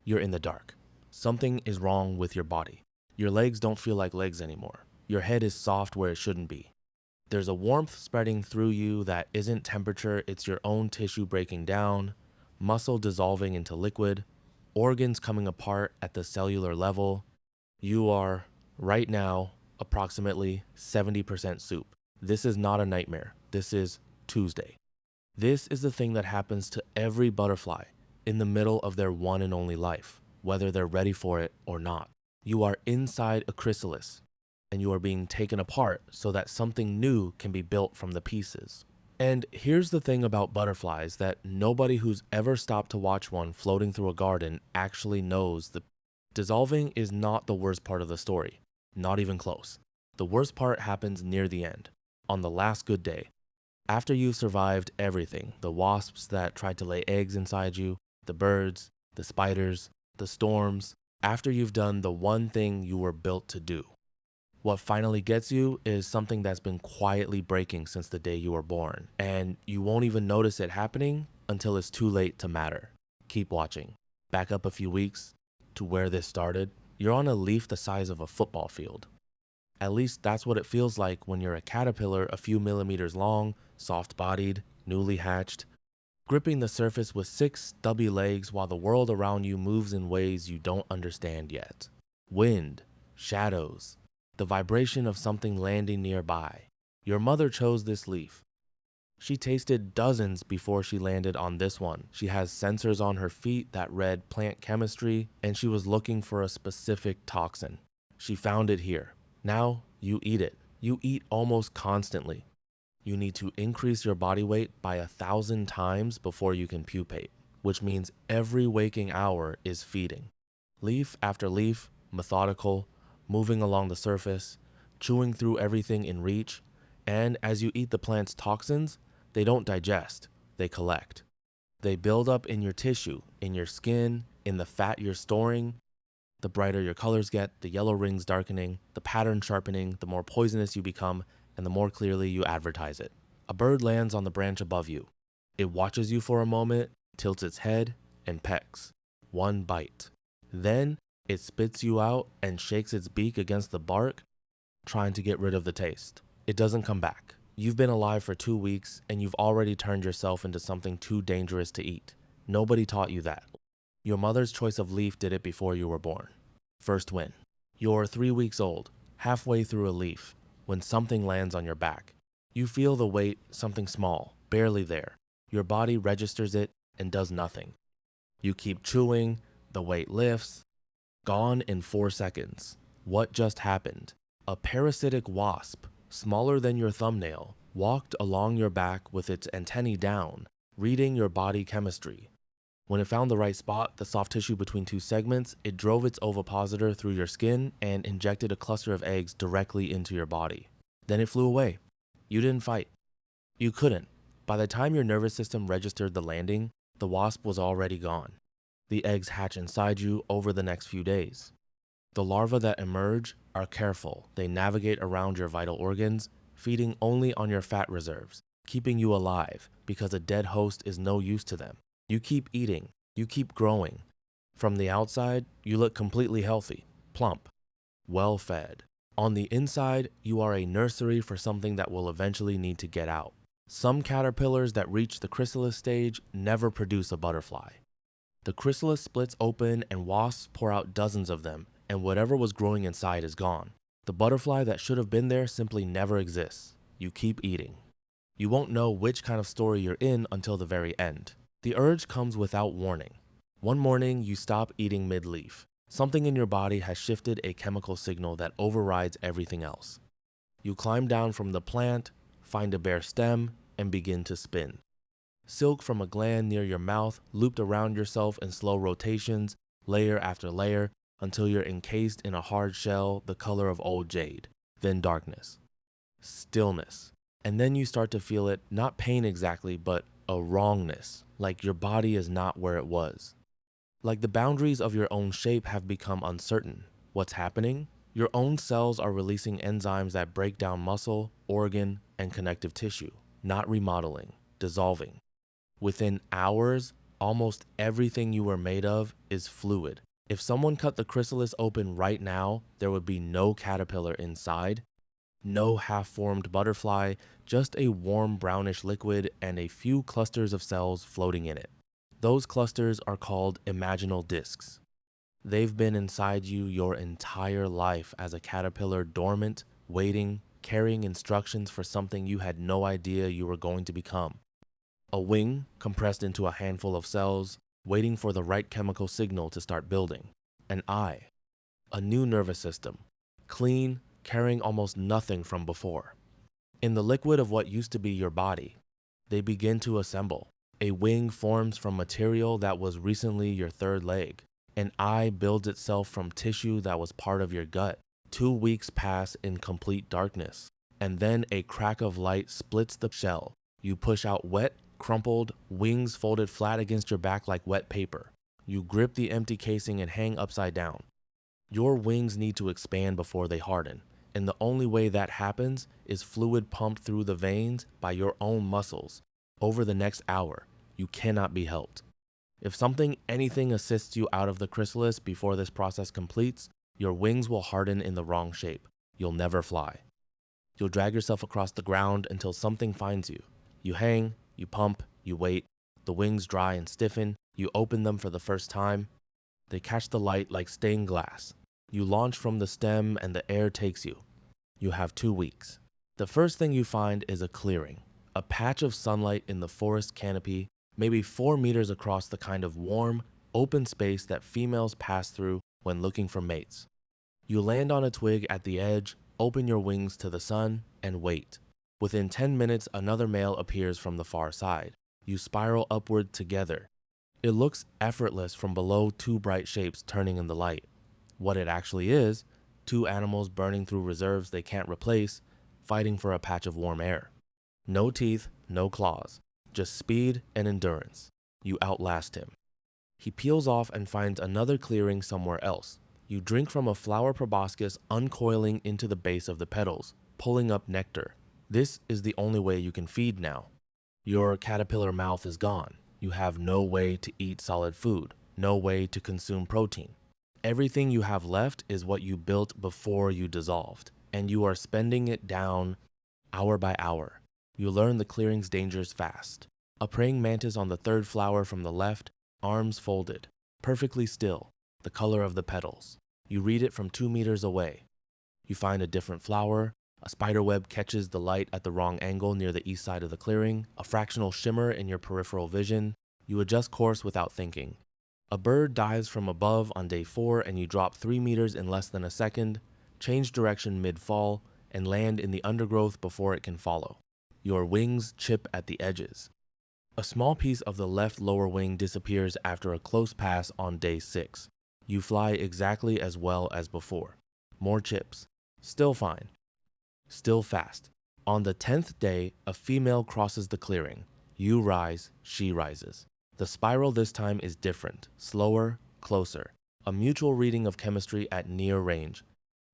You're in the dark. Something is wrong with your body. Your legs don't feel like legs anymore. Your head is soft where it shouldn't be. There's a warmth spreading through you that isn't temperature, it's your own tissue breaking down, muscle dissolving into liquid, organs coming apart at the cellular level. You are, right now, approximately 70% soup. This is not a nightmare. This is Tuesday. This is the thing that happens to every butterfly in the middle of their one and only life, whether they're ready for it or not. You are inside a chrysalis, and you are being taken apart so that something new can be built from the pieces. And here's the thing about butterflies that nobody who's ever stopped to watch one floating through a garden actually knows. The dissolving is not the worst part of the story, not even close. The worst part happens near the end, on the last good day. After you've survived everything, the wasps that tried to lay eggs inside you, the birds, the spiders, the storms, after you've done the one thing you were built to do. What finally gets you is something that's been quietly breaking since the day you were born, and you won't even notice it happening until it's too late to matter. Keep watching. Back up a few weeks to where this started. You're on a leaf the size of a football field. At least that's what it feels like when you're a caterpillar a few millimeters long, soft-bodied, newly hatched, gripping the surface with 6 stubby legs while the world around you moves in ways you don't understand yet. Wind, shadows, the vibration of something landing nearby. Your mother chose this leaf. She tasted dozens before she landed on this one. She has sensors on her feet that read plant chemistry, and she was looking for a specific toxin. She found it here. Now you eat it. You eat almost constantly. You need to increase your body weight by 1,000 times before you can pupate, which means every waking hour is feeding. Leaf after leaf, methodical, moving along the surface, chewing through everything in reach, and as you eat the plant's toxins, they don't digest, they collect. They build up in your tissue, in your skin, in the fat you're storing. The brighter your colors get, the yellow rings darkening, the pattern sharpening, the more poisonous you become, and the more clearly you advertise it. A bird lands on the branch above you. It watches you for a moment, tilts its head, and pecks. One bite. Then it spits you out and shakes its beak against the bark, trying to get rid of the taste. It doesn't come back. You've been alive for 2 weeks, and you've already turned yourself into something too dangerous to eat. Nobody taught you that. Your mother's choice of leaf did it before you were born. First win. You're 3 weeks old, halfway through a leaf, when something lands on your back. You feel the weight, something small, barely there. Your body registers it and does nothing. You keep chewing, the weight lifts. Gone in 4 seconds. What just happened? A parasitic wasp, smaller than your thumbnail, walked along your back with its antennae down, reading your body chemistry. When it found the right spot, the soft tissue between 2 segments, it drove its ovipositor through your skin and injected a cluster of eggs directly into your body. Then it flew away. You didn't fight. You couldn't. By the time your nervous system registered the landing, the wasp was already gone. The eggs hatch inside you over the next few days. The larvae that emerge are careful. They navigate around your vital organs, feeding only on your fat reserves, keeping you alive because a dead host is no use to them. You keep eating, you keep growing. From the outside, you look completely healthy, plump, well-fed. On the inside, you are a nursery for something that will eventually need to get out. Some caterpillars that reach the chrysalis stage never produce a butterfly. The chrysalis splits open and wasps pour out dozens of them, and whatever was growing inside is gone. The butterfly that should have been there simply never exists. You keep eating. You won't know which kind of story you're in until the very end. The urge comes without warning. One morning, you stop eating mid-leaf. Something in your body has shifted a chemical signal that overrides everything else. You climb down from the plant, find a bare stem, and begin to spin. Silk from a gland near your mouth looped around yourself in slow rotations, layer after layer, until you're encased in a hard shell the color of old jade. Then darkness. Stillness. And then you start to feel it, not pain exactly, but a wrongness, like your body is not where it was. Like the boundaries of your own shape have become uncertain. What's happening? Your own cells are releasing enzymes that break down muscle, organ, and connective tissue, not remodeling, dissolving. Within hours, Almost everything you were made of is fluid. If someone cut the chrysalis open right now, there would be no caterpillar inside, no half-formed butterfly, just a warm brownish liquid and a few clusters of cells floating in it. Those clusters are called imaginal discs. They've been inside you your entire life as a caterpillar, dormant, waiting, carrying instructions for something you had no idea you were going to become. A wing compressed into a handful of cells, waiting for the right chemical signal to start building. An eye, a new nervous system, clean, carrying almost nothing from before. In the liquid of what used to be your body, they begin to assemble. A wing forms from material that was recently your third leg. An eye builds itself from tissue that was part of your gut. 2 weeks pass in complete darkness, and then a crack of light splits the shell. You push out wet, crumpled, wings folded flat against your back like wet paper. You grip the empty casing and hang upside down. Your wings need to expand before they harden, and the only way that happens is fluid pumped through the veins by your own muscles. Over the next hour, you cannot be helped. If anything assists you out of the chrysalis before this process completes, your wings will harden in the wrong shape. You'll never fly. You'll drag yourself across the ground until something finds you. You hang, you pump, you wait. The wings dry and stiffen. You open them for the first time. They catch the light like stained glass. You launch from the stem and the air takes you. You have 2 weeks. The first thing you find is a clearing, a patch of sunlight in the forest canopy, maybe 4 meters across, the kind of warm, open space that females pass through when looking for mates. You land on a twig at the edge, open your wings to the sun, and wait. Within 10 minutes, another male appears from the far side. You spiral upward together. It looks effortless from below, 2 bright shapes turning in the light. What it actually is, 2 animals burning through reserves they can't replace, fighting for a patch of warm air. No teeth, no claws, just speed and endurance. You outlast him. He peels off and finds another clearing somewhere else. You drink from a flower proboscis uncoiling into the base of the petals, pulling up nectar. This is the only way you can feed now. Your caterpillar mouth is gone. You have no way to eat solid food, no way to consume protein. Everything you have left is what you built before you dissolved, and you are spending it down hour by hour. You learn the clearing's dangers fast. A praying mantis on the 3rd flower from the left, arms folded, perfectly still, the color of the petals. You read it from 2 meters away. You find a different flower. A spiderweb catches the light at the wrong angle near the east side of the clearing, a fractional shimmer in your peripheral vision. You adjust course without thinking. A bird dives from above on day 4 and you drop 3 meters in less than a second, change direction mid-fall, and land in the undergrowth before it can follow. Your wings chip at the edges. A small piece of the left lower wing disappears after a close pass on day 6. You fly exactly as well as before. More chips. Still fine. Still fast. On the 10th day, a female crosses the clearing. You rise, she rises. The spiral this time is different, slower, closer. A mutual reading of chemistry at near range.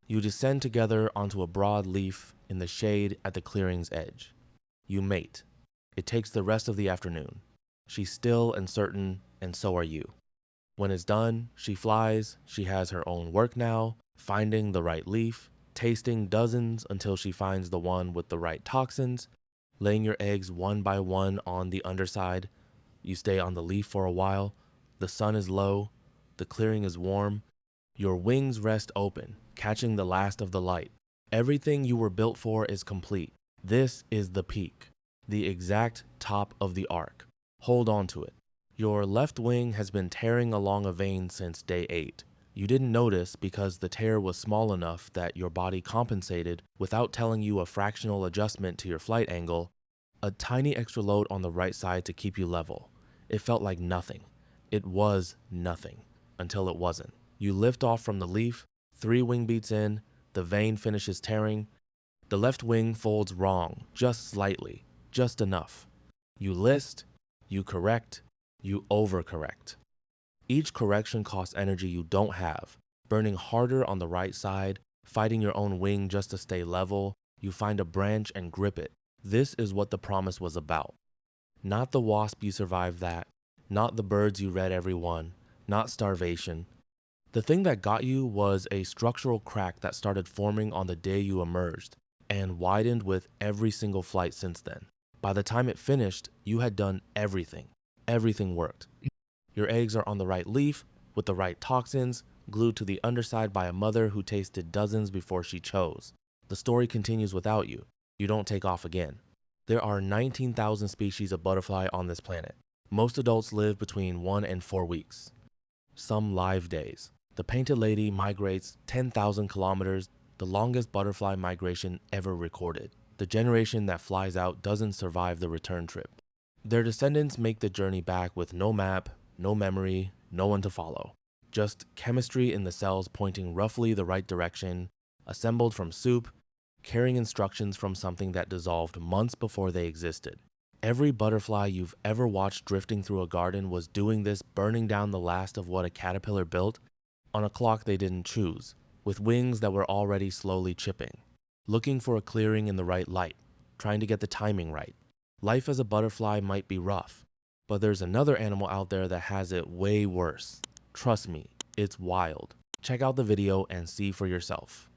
You descend together onto a broad leaf in the shade at the clearing's edge. You mate. It takes the rest of the afternoon. She's still and certain, and so are you. When it's done, she flies. She has her own work now, finding the right leaf, tasting dozens until she finds the one with the right toxins, laying your eggs one by one on the underside. You stay on the leaf for a while. The sun is low. The clearing is warm. Your wings rest open, catching the last of the light. Everything you were built for is complete. This is the peak, the exact top of the arc. Hold on to it. Your left wing has been tearing along a vein since day 8. You didn't notice because the tear was small enough that your body compensated without telling you a fractional adjustment to your flight angle, a tiny extra load on the right side to keep you level. It felt like nothing. It was nothing until it wasn't. You lift off from the leaf, 3 wing beats in, the vein finishes tearing. The left wing folds wrong, just slightly, just enough. You list, you correct, you overcorrect. Each correction costs energy you don't have, burning harder on the right side, fighting your own wing just to stay level. You find a branch and grip it. This is what the promise was about. Not the wasp you survived that, Not the birds you read every one, not starvation. The thing that got you was a structural crack that started forming on the day you emerged and widened with every single flight since then. By the time it finished, you had done everything. Everything worked. Your eggs are on the right leaf, with the right toxins, glued to the underside by a mother who tasted dozens before she chose. The story continues without you. You don't take off again. There are 19,000 species of butterfly on this planet. Most adults live between 1 and 4 weeks. Some live days. The painted lady migrates 10,000 kilometers, the longest butterfly migration ever recorded. The generation that flies out doesn't survive the return trip. Their descendants make the journey back with no map, no memory, no one to follow. Just chemistry in the cells pointing roughly the right direction, assembled from soup, carrying instructions from something that dissolved months before they existed. Every butterfly you've ever watched drifting through a garden was doing this, burning down the last of what a caterpillar built on a clock they didn't choose, with wings that were already slowly chipping, looking for a clearing in the right light, trying to get the timing right. Life as a butterfly might be rough, but there's another animal out there that has it way worse. Trust me, it's wild. Check out the video and see for yourself.